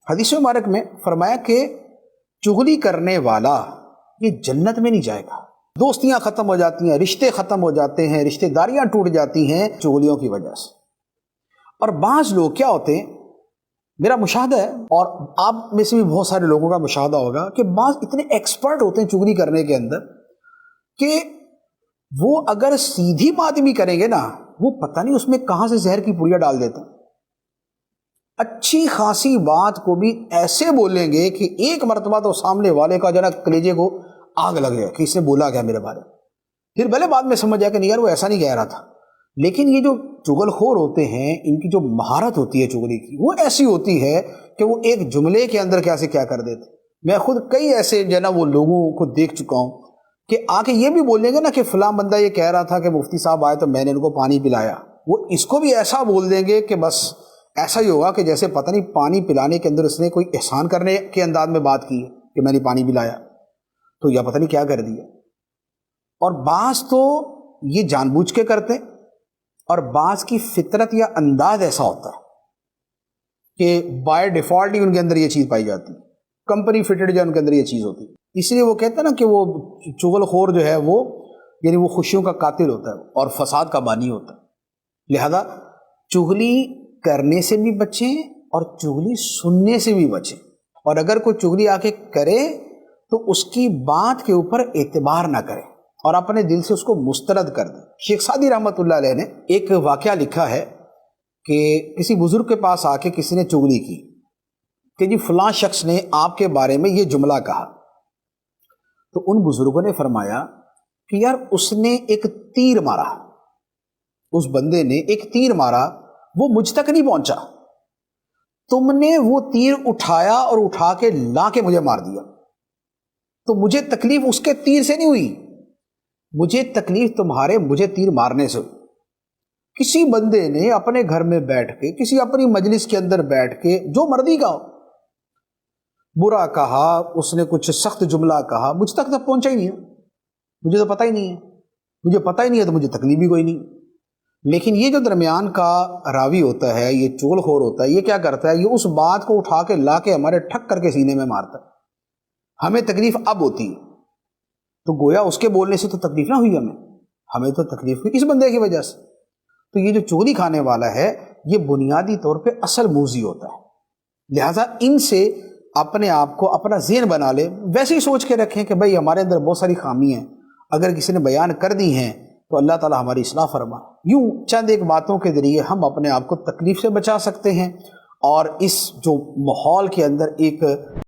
حدیث مبارک میں فرمایا کہ چغلی کرنے والا یہ جنت میں نہیں جائے گا. دوستیاں ختم ہو جاتی ہیں، رشتے ختم ہو جاتے ہیں، رشتے داریاں ٹوٹ جاتی ہیں چغلیوں کی وجہ سے. اور بعض لوگ کیا ہوتے ہیں، میرا مشاہدہ ہے اور آپ میں سے بھی بہت سارے لوگوں کا مشاہدہ ہوگا کہ بعض اتنے ایکسپرٹ ہوتے ہیں چغلی کرنے کے اندر کہ وہ اگر سیدھی بات بھی کریں گے نا، وہ پتہ نہیں اس میں کہاں سے زہر کی پڑیا ڈال دیتے ہیں. اچھی خاصی بات کو بھی ایسے بولیں گے کہ ایک مرتبہ تو سامنے والے کا جنا کلیجے کو آگ لگ جائے کہ اس نے بولا کیا میرے بارے میں. پھر بھلے بعد میں سمجھ جائے کہ نہیں یار وہ ایسا نہیں کہہ رہا تھا. لیکن یہ جو چغل خور ہوتے ہیں، ان کی جو مہارت ہوتی ہے چغلی کی، وہ ایسی ہوتی ہے کہ وہ ایک جملے کے اندر کیا سے کیا کر دیتے. میں خود کئی ایسے جو ہے نا وہ لوگوں کو دیکھ چکا ہوں کہ آ کے یہ بھی بولیں گے نا کہ فلاں بندہ یہ کہہ رہا تھا کہ مفتی صاحب آئے تو میں نے ان کو پانی پلایا. وہ اس کو بھی ایسا بول دیں گے کہ بس ایسا ہی ہوگا کہ جیسے پتہ نہیں پانی پلانے کے اندر اس نے کوئی احسان کرنے کے انداز میں بات کی ہے کہ میں نے پانی پلایا تو یا پتہ نہیں کیا کر دیا. اور بعض تو یہ جان بوجھ کے کرتے ہیں، اور بعض کی فطرت یا انداز ایسا ہوتا ہے کہ بائی ڈیفالٹ ہی ان کے اندر یہ چیز پائی جاتی ہے، کمپنی فٹڈ جو ان کے اندر یہ چیز ہوتی ہے. اس لیے وہ کہتے ہیں نا کہ وہ چغل خور جو ہے وہ یعنی وہ خوشیوں کا قاتل ہوتا ہے اور فساد کا بانی ہوتا ہے. لہذا چغلی کرنے سے بھی بچیں اور چغلی سننے سے بھی بچیں. اور اگر کوئی چغلی آ کے کرے تو اس کی بات کے اوپر اعتبار نہ کرے اور اپنے دل سے اس کو مسترد کر دیں. شیخ سعدی رحمۃ اللہ علیہ نے ایک واقعہ لکھا ہے کہ کسی بزرگ کے پاس آ کے کسی نے چغلی کی کہ جی فلاں شخص نے آپ کے بارے میں یہ جملہ کہا. تو ان بزرگوں نے فرمایا کہ یار اس نے ایک تیر مارا، اس بندے نے ایک تیر مارا، وہ مجھ تک نہیں پہنچا، تم نے وہ تیر اٹھایا اور اٹھا کے لا کے مجھے مار دیا. تو مجھے تکلیف اس کے تیر سے نہیں ہوئی، مجھے تکلیف تمہارے مجھے تیر مارنے سے ہوئی. کسی بندے نے اپنے گھر میں بیٹھ کے، کسی اپنی مجلس کے اندر بیٹھ کے جو مرضی کہا، برا کہا، اس نے کچھ سخت جملہ کہا، مجھ تک تو پہنچا ہی نہیں ہے، مجھے تو پتہ ہی نہیں ہے، مجھے پتہ ہی نہیں ہے تو مجھے تکلیف بھی کوئی نہیں. لیکن یہ جو درمیان کا راوی ہوتا ہے، یہ چغل خور ہوتا ہے، یہ کیا کرتا ہے، یہ اس بات کو اٹھا کے لا کے ہمارے ٹھک کر کے سینے میں مارتا ہے. ہمیں تکلیف اب ہوتی ہے تو گویا اس کے بولنے سے تو تکلیف نہ ہوئی، ہمیں تو تکلیف ہوئی اس بندے کی وجہ سے. تو یہ جو چغلی کھانے والا ہے یہ بنیادی طور پہ اصل موذی ہوتا ہے. لہٰذا ان سے اپنے آپ کو اپنا ذہن بنا لے، ویسے ہی سوچ کے رکھیں کہ بھائی ہمارے اندر بہت ساری خامی ہیں، اگر کسی نے بیان کر دی ہیں تو اللہ تعالیٰ ہماری اصلاح فرمائے. یوں چند ایک باتوں کے ذریعے ہم اپنے آپ کو تکلیف سے بچا سکتے ہیں اور اس جو ماحول کے اندر ایک